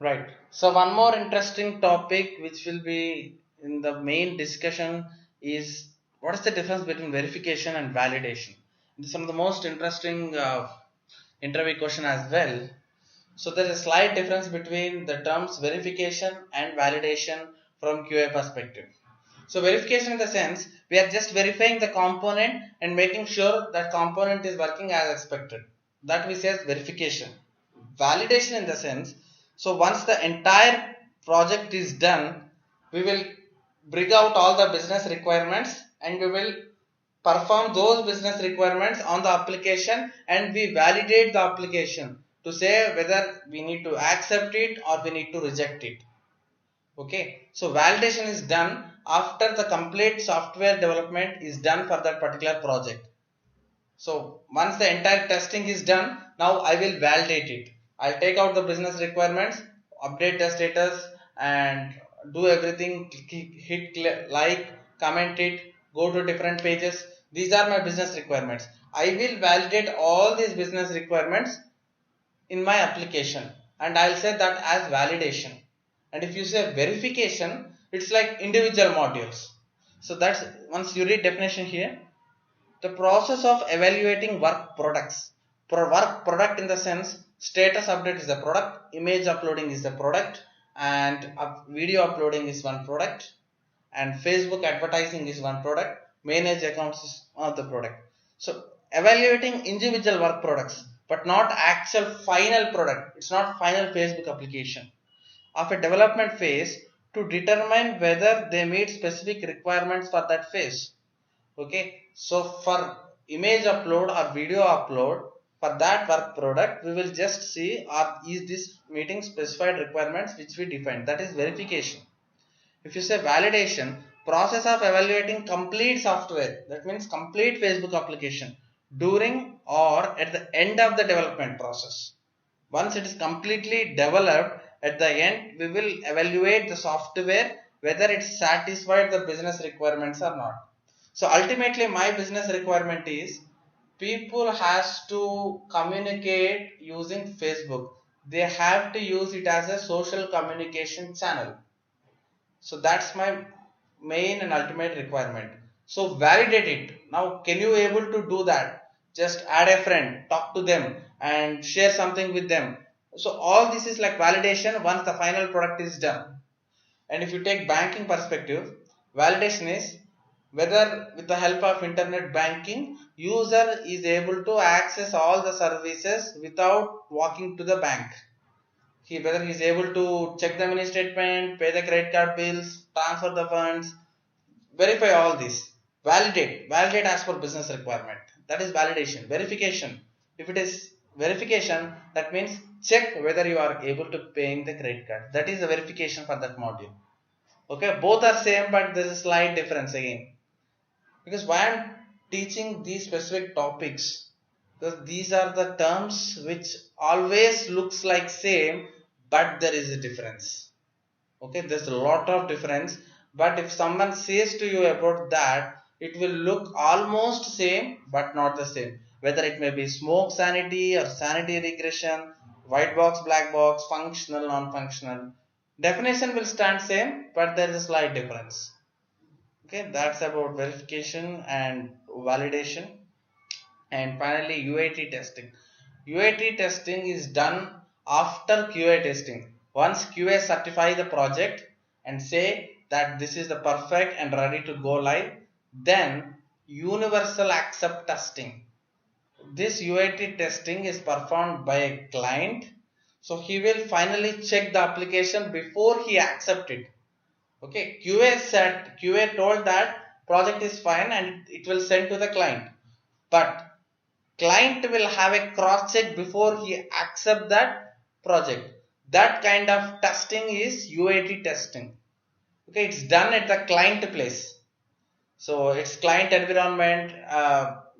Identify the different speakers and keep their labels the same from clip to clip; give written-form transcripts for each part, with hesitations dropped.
Speaker 1: Right. So one more interesting topic which will be in the main discussion is what is the difference between verification and validation. This is one of the most interesting interview question as well. So there is a slight difference between the terms verification and validation from QA perspective. So verification in the sense we are just verifying the component and making sure that component is working as expected. That we say as verification. Validation in the sense, so once the entire project is done, we will bring out all the business requirements and we will perform those business requirements on the application and we validate the application to say whether we need to accept it or we need to reject it. Okay, so validation is done after the complete software development is done for that particular project. So once the entire testing is done, now I will validate it. I'll take out the business requirements, update the status and do everything, hit like, comment it, go to different pages. These are my business requirements. I will validate all these business requirements in my application and I'll say that as validation. And if you say verification, it's like individual modules. So that's, once you read definition here, the process of evaluating work products. Work product in the sense status update is the product, image uploading is the product, and video uploading is one product, and Facebook advertising is one product, manage accounts is one of the product. So evaluating individual work products but not actual final product. It's not final Facebook application of a development phase to determine whether they meet specific requirements for that phase. Okay, so for image upload or video upload for that work product, we will just see is this meeting specified requirements which we defined. That is verification. If you say validation, process of evaluating complete software, that means complete Facebook application during or at the end of the development process. Once it is completely developed, at the end we will evaluate the software whether it satisfied the business requirements or not. So ultimately my business requirement is people has to communicate using Facebook. They have to use it as a social communication channel. So that's my main and ultimate requirement. So validate it. Now can you able to do that? Just add a friend, talk to them and share something with them. So all this is like validation once the final product is done. And if you take banking perspective, validation is whether with the help of internet banking, user is able to access all the services without walking to the bank. Whether he is able to check the mini statement, pay the credit card bills, transfer the funds, verify all this. Validate as per business requirement. That is validation. Verification. If it is verification, that means check whether you are able to pay the credit card. That is the verification for that module. Okay, both are same, but there is a slight difference again. Because why I am teaching these specific topics, because these are the terms which always looks like same, but there is a difference. Okay, there's a lot of difference, but if someone says to you about that, it will look almost same but not the same, whether it may be smoke sanity or sanity regression, white box, black box, functional, non-functional. Definition will stand same, but there is a slight difference. Okay, that's about verification and validation. And finally UAT testing. UAT testing is done after QA testing. Once QA certify the project and say that this is the perfect and ready to go live, then universal accept testing. This UAT testing is performed by a client. So he will finally check the application before he accept it. Okay, QA told that project is fine and it will send to the client. But client will have a cross check before he accept that project. That kind of testing is UAT testing. Okay, it's done at the client place. So it's client environment,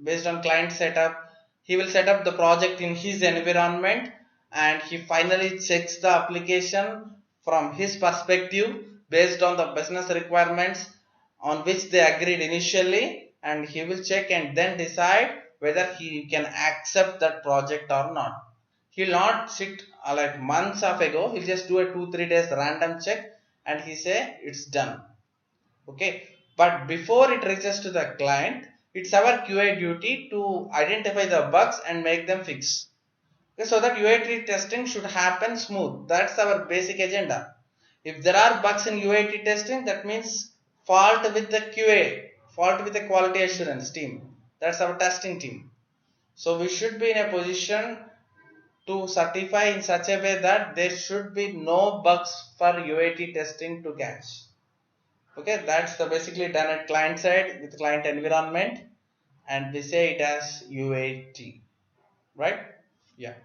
Speaker 1: based on client setup. He will set up the project in his environment and he finally checks the application from his perspective based on the business requirements on which they agreed initially, and he will check and then decide whether he can accept that project or not. He'll not sit like months of ago. He'll just do a 2 3 days random check and he say it's done. Okay, but before it reaches to the client, it's our QA duty to identify the bugs and make them fix. Okay, so that UAT testing should happen smooth. That's our basic agenda. If there are bugs in UAT testing, that means fault with the QA, fault with the quality assurance team. That's our testing team. So we should be in a position to certify in such a way that there should be no bugs for UAT testing to catch. Okay, that's the basically done at client side with client environment, and we say it as UAT, right? Yeah.